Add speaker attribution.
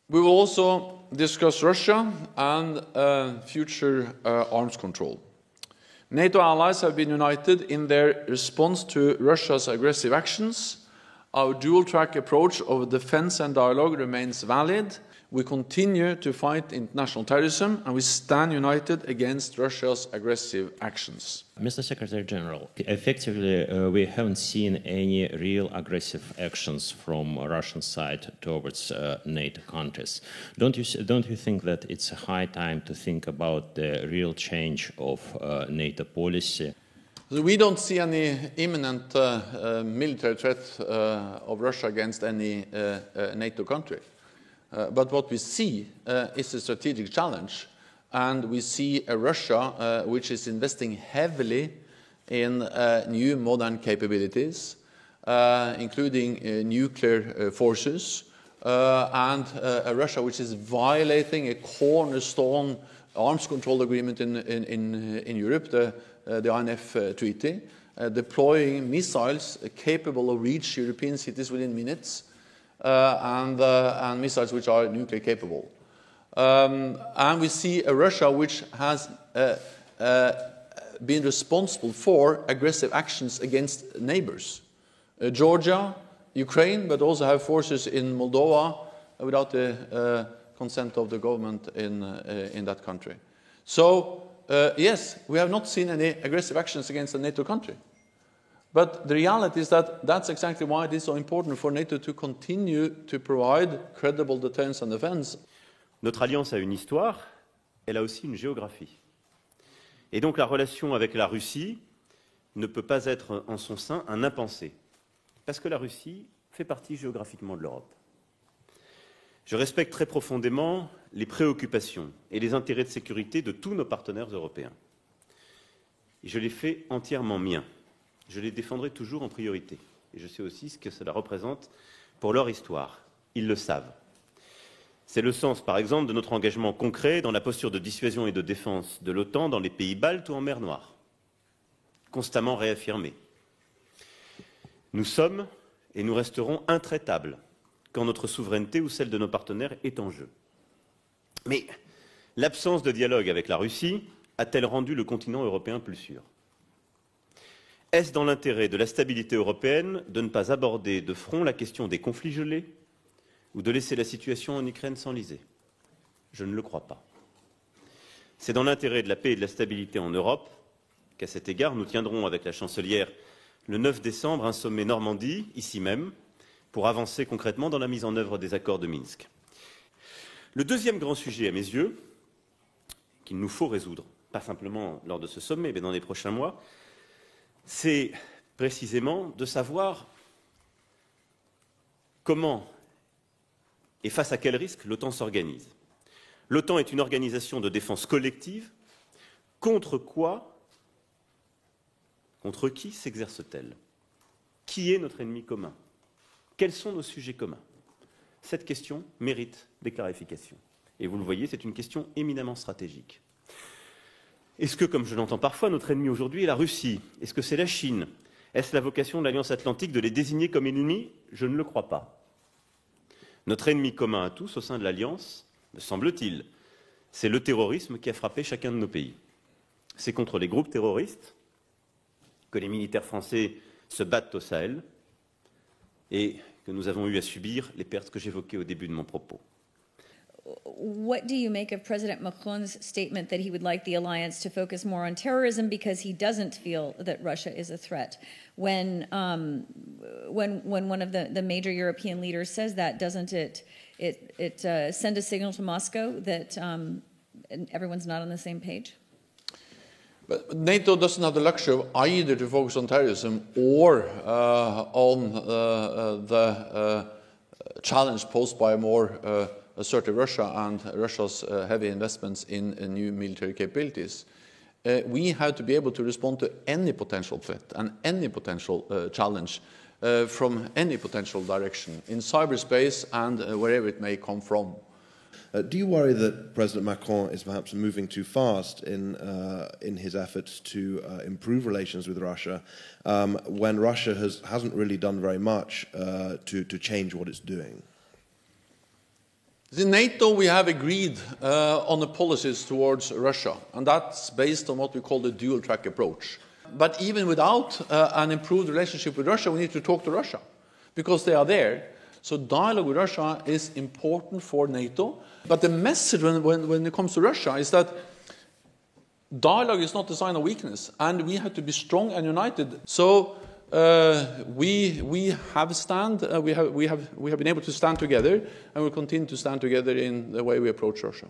Speaker 1: We will also discuss Russia and future arms control. NATO allies have been united in their response to Russia's aggressive actions. Our dual-track approach of defense and dialogue remains valid. We continue to fight international terrorism, and we stand united against Russia's aggressive actions.
Speaker 2: Mr. Secretary General, effectively, we haven't seen any real aggressive actions from Russian side towards NATO countries. Don't you think that it's a high time to think about the real change of NATO policy?
Speaker 1: We don't see any imminent military threat of Russia against any NATO country. But what we see is a strategic challenge, and we see a Russia which is investing heavily in new modern capabilities, including nuclear forces, and a Russia which is violating a cornerstone arms control agreement in Europe, the INF Treaty, deploying missiles capable of reaching European cities within minutes, and missiles which are nuclear capable. And we see a Russia which has been responsible for aggressive actions against neighbors. Georgia, Ukraine, but also have forces in Moldova without the consent of the government in that country. So, yes, we have not seen any aggressive actions against a NATO country. But the reality is that that's exactly why it is so important for NATO to continue to provide credible deterrence and defense.
Speaker 3: Notre alliance a une histoire, elle a aussi une géographie. Et donc la relation avec la Russie ne peut pas être en son sein un impensé, parce que la Russie fait partie géographiquement de l'Europe. Je respecte très profondément les préoccupations et les intérêts de sécurité de tous nos partenaires européens. Et je les fais entièrement miens. Je les défendrai toujours en priorité. Et je sais aussi ce que cela représente pour leur histoire. Ils le savent. C'est le sens, par exemple, de notre engagement concret dans la posture de dissuasion et de défense de l'OTAN dans les pays baltes ou en mer Noire, constamment réaffirmé. Nous sommes et nous resterons intraitables quand notre souveraineté ou celle de nos partenaires est en jeu. Mais l'absence de dialogue avec la Russie a-t-elle rendu le continent européen plus sûr ? Est-ce dans l'intérêt de la stabilité européenne de ne pas aborder de front la question des conflits gelés ou de laisser la situation en Ukraine s'enliser? Je ne le crois pas. C'est dans l'intérêt de la paix et de la stabilité en Europe qu'à cet égard, nous tiendrons avec la chancelière le 9 décembre un sommet Normandie, ici même, pour avancer concrètement dans la mise en œuvre des accords de Minsk. Le deuxième grand sujet, à mes yeux, qu'il nous faut résoudre, pas simplement lors de ce sommet, mais dans les prochains mois, c'est précisément de savoir comment et face à quel risque l'OTAN s'organise. L'OTAN est une organisation de défense collective. Contre quoi, contre qui s'exerce-t-elle? Qui est notre ennemi commun? Quels sont nos sujets communs? Cette question mérite des clarifications. Et vous le voyez, c'est une question éminemment stratégique. Est-ce que, comme je l'entends parfois, notre ennemi aujourd'hui est la Russie? Est-ce que c'est la Chine? Est-ce la vocation de l'Alliance Atlantique de les désigner comme ennemis? Je ne le crois pas. Notre ennemi commun à tous au sein de l'Alliance, me semble-t-il, c'est le terrorisme qui a frappé chacun de nos pays. C'est contre les groupes terroristes que les militaires français se battent au Sahel et que nous avons eu à subir les pertes que j'évoquais au début de mon propos.
Speaker 4: What do you make of President Macron's statement that he would like the alliance to focus more on terrorism because he doesn't feel that Russia is a threat? When one of the major European leaders says that, doesn't it send a signal to Moscow that everyone's not on the same page?
Speaker 1: But NATO doesn't have the luxury of either to focus on terrorism or on the challenge posed by a more assertive Russia and Russia's heavy investments in new military capabilities. We have to be able to respond to any potential threat and any potential challenge from any potential direction in cyberspace and wherever it may come from.
Speaker 5: Do you worry that President Macron is perhaps moving too fast in his efforts to improve relations with Russia when Russia hasn't really done very much to change what it's doing?
Speaker 1: In NATO, we have agreed on the policies towards Russia, and that's based on what we call the dual-track approach. But even without an improved relationship with Russia, we need to talk to Russia, because they are there. So dialogue with Russia is important for NATO. But the message when it comes to Russia is that dialogue is not a sign of weakness, and we have to be strong and united. So we have been able to stand together, and we'll continue to stand together in the way we approach Russia.